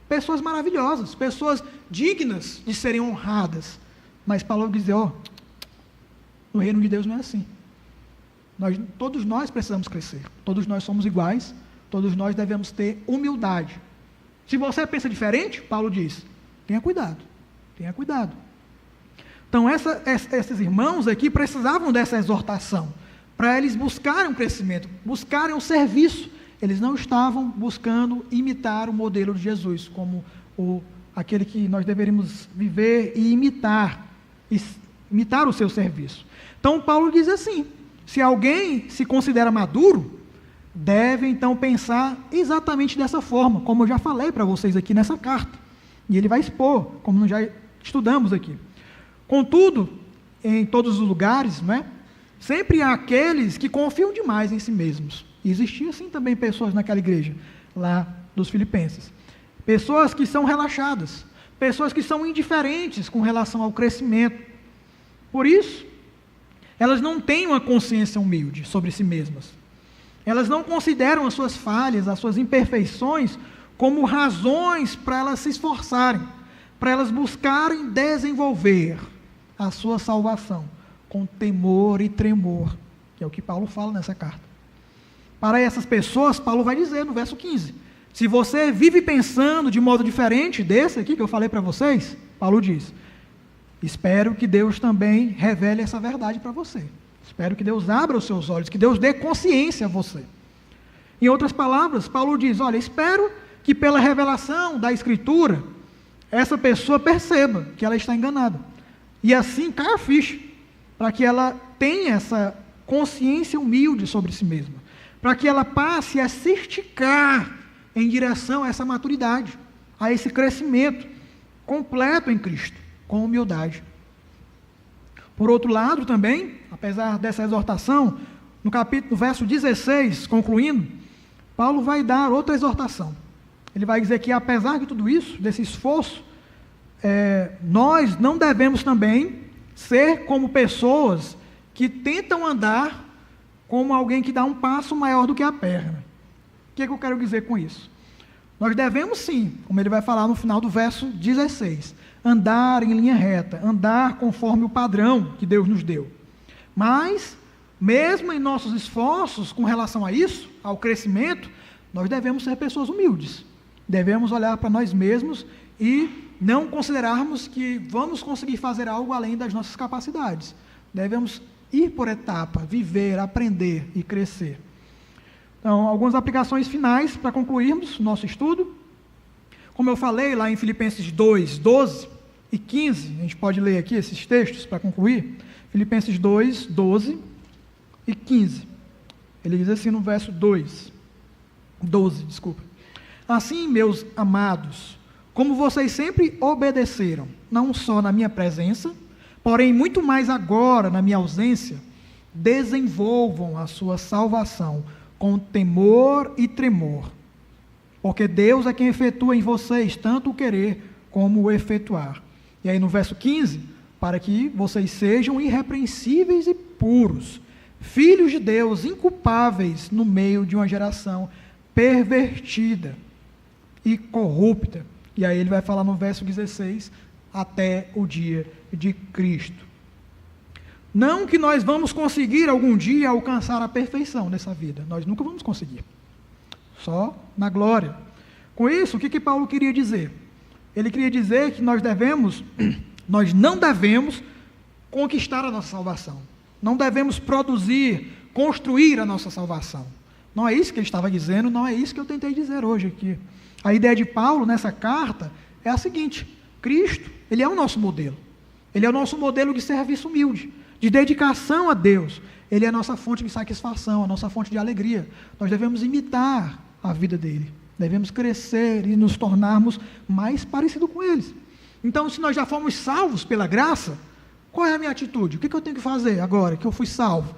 Pessoas maravilhosas, pessoas dignas de serem honradas. Mas Paulo diz, no reino de Deus não é assim. Todos nós precisamos crescer, todos nós somos iguais, todos nós devemos ter humildade. Se você pensa diferente, Paulo diz, tenha cuidado, tenha cuidado. Então, esses irmãos aqui precisavam dessa exortação, para eles buscarem um crescimento, buscarem um serviço. Eles não estavam buscando imitar o modelo de Jesus, como aquele que nós deveríamos viver e imitar o seu serviço. Então, Paulo diz assim, se alguém se considera maduro, deve então pensar exatamente dessa forma, como eu já falei para vocês aqui nessa carta. E ele vai expor, como nós já estudamos aqui. Contudo, em todos os lugares, sempre há aqueles que confiam demais em si mesmos. E existiam sim também pessoas naquela igreja, lá dos Filipenses. Pessoas que são relaxadas, pessoas que são indiferentes com relação ao crescimento. Por isso, elas não têm uma consciência humilde sobre si mesmas. Elas não consideram as suas falhas, as suas imperfeições, como razões para elas se esforçarem, para elas buscarem desenvolver a sua salvação com temor e tremor, que é o que Paulo fala nessa carta. Para essas pessoas, Paulo vai dizer no verso 15, se você vive pensando de modo diferente desse aqui que eu falei para vocês, Paulo diz, espero que Deus também revele essa verdade para você. Espero que Deus abra os seus olhos, que Deus dê consciência a você. Em outras palavras, Paulo diz, olha, espero que pela revelação da Escritura, essa pessoa perceba que ela está enganada. E assim caia a ficha, para que ela tenha essa consciência humilde sobre si mesma, para que ela passe a se esticar em direção a essa maturidade, a esse crescimento completo em Cristo, com humildade. Por outro lado também, apesar dessa exortação, no verso 16, concluindo, Paulo vai dar outra exortação. Ele vai dizer que apesar de tudo isso, desse esforço, nós não devemos também ser como pessoas que tentam andar como alguém que dá um passo maior do que a perna. O que eu quero dizer com isso? Nós devemos sim, como ele vai falar no final do verso 16, andar em linha reta, andar conforme o padrão que Deus nos deu. Mas, mesmo em nossos esforços com relação a isso, ao crescimento, nós devemos ser pessoas humildes. Devemos olhar para nós mesmos e não considerarmos que vamos conseguir fazer algo além das nossas capacidades. Devemos ir por etapa, viver, aprender e crescer. Então, algumas aplicações finais para concluirmos o nosso estudo. Como eu falei lá em Filipenses 2, 12 e 15, a gente pode ler aqui esses textos para concluir. Filipenses 2, 12 e 15. Ele diz assim no verso 12. Assim, meus amados, como vocês sempre obedeceram, não só na minha presença, porém muito mais agora na minha ausência, desenvolvam a sua salvação com temor e tremor, porque Deus é quem efetua em vocês tanto o querer como o efetuar. E aí no verso 15, para que vocês sejam irrepreensíveis e puros, filhos de Deus, inculpáveis no meio de uma geração pervertida e corrupta, E aí ele vai falar no verso 16, até o dia de Cristo. Não que nós vamos conseguir algum dia alcançar a perfeição nessa vida. Nós nunca vamos conseguir. Só na glória. Com isso, o que Paulo queria dizer? Ele queria dizer que nós não devemos conquistar a nossa salvação. Não devemos construir a nossa salvação. Não é isso que ele estava dizendo, não é isso que eu tentei dizer hoje aqui. A ideia de Paulo nessa carta é a seguinte: Cristo, ele é o nosso modelo. Ele é o nosso modelo de serviço humilde, de dedicação a Deus. Ele é a nossa fonte de satisfação, a nossa fonte de alegria. Nós devemos imitar a vida dele. Devemos crescer e nos tornarmos mais parecidos com eles. Então, se nós já fomos salvos pela graça, qual é a minha atitude? O que eu tenho que fazer agora que eu fui salvo?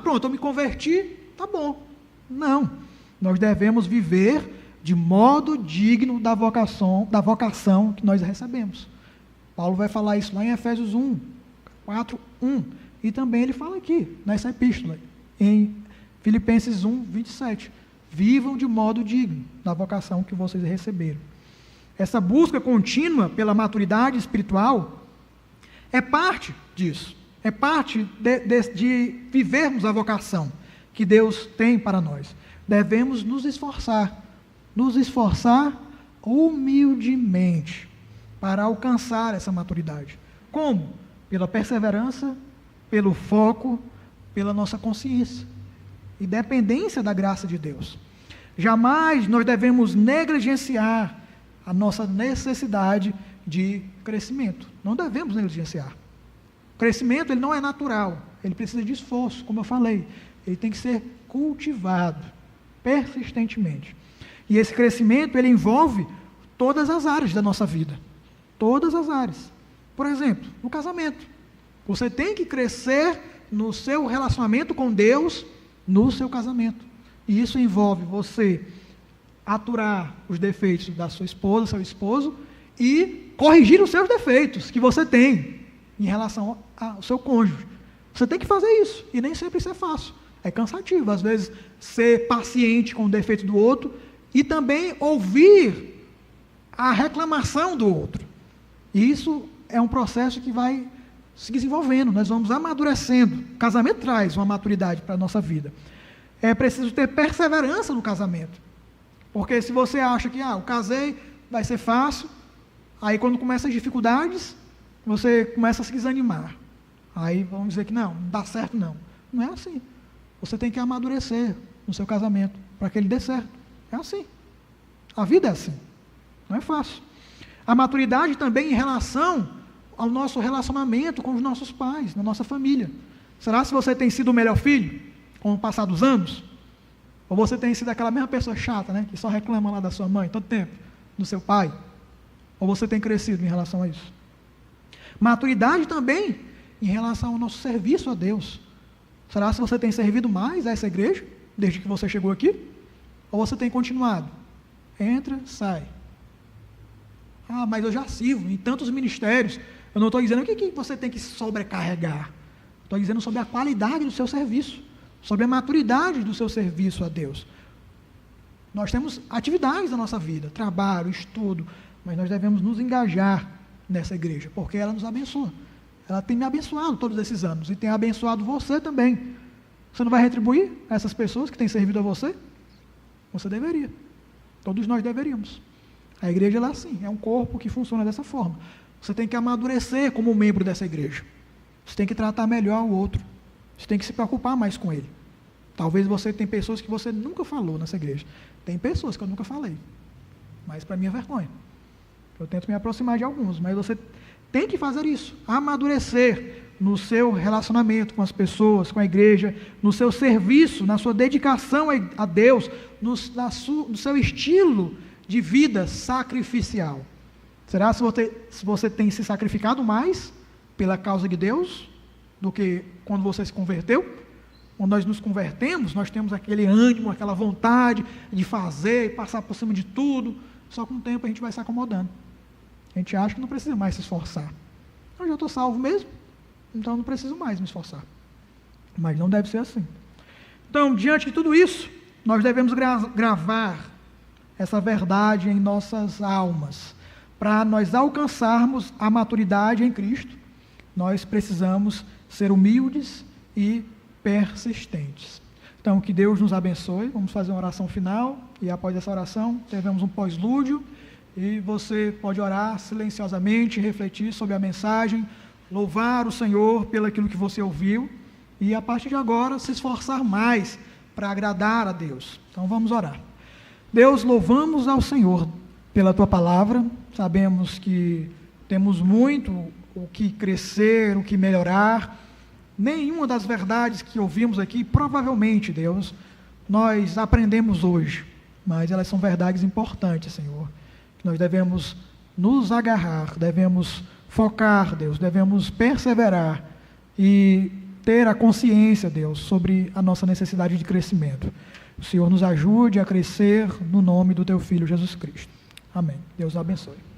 Pronto, eu me converti, tá bom. Não. Nós devemos viver de modo digno da vocação que nós recebemos. Paulo vai falar isso lá em Efésios 4:1. E também ele fala aqui, nessa epístola, em Filipenses 1:27. Vivam de modo digno da vocação que vocês receberam. Essa busca contínua pela maturidade espiritual é parte disso. É parte de vivermos a vocação que Deus tem para nós. Devemos nos esforçar humildemente para alcançar essa maturidade. Como? Pela perseverança, pelo foco, pela nossa consciência e dependência da graça de Deus. Jamais nós devemos negligenciar a nossa necessidade de crescimento. Não devemos negligenciar. O crescimento, ele não é natural, ele precisa de esforço, como eu falei. Ele tem que ser cultivado persistentemente. E esse crescimento, ele envolve todas as áreas da nossa vida. Todas as áreas. Por exemplo, no casamento. Você tem que crescer no seu relacionamento com Deus, no seu casamento. E isso envolve você aturar os defeitos da sua esposa, seu esposo, e corrigir os seus defeitos que você tem em relação ao seu cônjuge. Você tem que fazer isso, e nem sempre isso é fácil. É cansativo, às vezes, ser paciente com o defeito do outro e também ouvir a reclamação do outro. E isso é um processo que vai se desenvolvendo, nós vamos amadurecendo. O casamento traz uma maturidade para a nossa vida. É preciso ter perseverança no casamento. Porque se você acha que, eu casei, vai ser fácil, aí quando começam as dificuldades, você começa a se desanimar. Aí vamos dizer que não dá certo não. Não é assim. Você tem que amadurecer no seu casamento para que ele dê certo. É assim. A vida é assim. Não é fácil. A maturidade também em relação ao nosso relacionamento com os nossos pais, na nossa família. Será se você tem sido o melhor filho com o passar dos anos? Ou você tem sido aquela mesma pessoa chata, né, que só reclama lá da sua mãe todo tempo, do seu pai? Ou você tem crescido em relação a isso? Maturidade também em relação ao nosso serviço a Deus. Será se você tem servido mais a essa igreja, desde que você chegou aqui? Ou você tem continuado? Entra, sai. Mas eu já sirvo em tantos ministérios. Eu não estou dizendo o que você tem que sobrecarregar. Estou dizendo sobre a qualidade do seu serviço, sobre a maturidade do seu serviço a Deus. Nós temos atividades na nossa vida, trabalho, estudo, mas nós devemos nos engajar nessa igreja, porque ela nos abençoa. Ela tem me abençoado todos esses anos e tem abençoado você também. Você não vai retribuir a essas pessoas que têm servido a você? Você deveria. Todos nós deveríamos. A igreja é assim, é um corpo que funciona dessa forma. Você tem que amadurecer como membro dessa igreja. Você tem que tratar melhor o outro. Você tem que se preocupar mais com ele. Talvez você tenha pessoas que você nunca falou nessa igreja. Tem pessoas que eu nunca falei. Mas para mim é vergonha. Eu tento me aproximar de alguns, mas você tem que fazer isso. Amadurecer no seu relacionamento com as pessoas, com a igreja, no seu serviço, na sua dedicação a Deus, no seu estilo de vida sacrificial. Será se você tem se sacrificado mais pela causa de Deus do que quando você se converteu? Quando nós nos convertemos, nós temos aquele ânimo, aquela vontade de fazer, passar por cima de tudo, só com o tempo a gente vai se acomodando. A gente acha que não precisa mais se esforçar. Eu já estou salvo mesmo, então não preciso mais me esforçar. Mas não deve ser assim. Então, diante de tudo isso, nós devemos gravar essa verdade em nossas almas. para nós alcançarmos a maturidade em Cristo, nós precisamos ser humildes e persistentes. Então, que Deus nos abençoe. Vamos fazer uma oração final e após essa oração, teremos um pós-lúdio e você pode orar silenciosamente, refletir sobre a mensagem, louvar o Senhor pelo aquilo que você ouviu e a partir de agora se esforçar mais para agradar a Deus. Então, vamos orar. Deus, louvamos ao Senhor pela Tua palavra, sabemos que temos muito o que crescer, o que melhorar. Nenhuma das verdades que ouvimos aqui, provavelmente, Deus, nós aprendemos hoje, mas elas são verdades importantes, Senhor, que nós devemos nos agarrar, devemos focar, Deus, devemos perseverar e ter a consciência, Deus, sobre a nossa necessidade de crescimento. O Senhor nos ajude a crescer no nome do Teu Filho Jesus Cristo. Amém. Deus abençoe.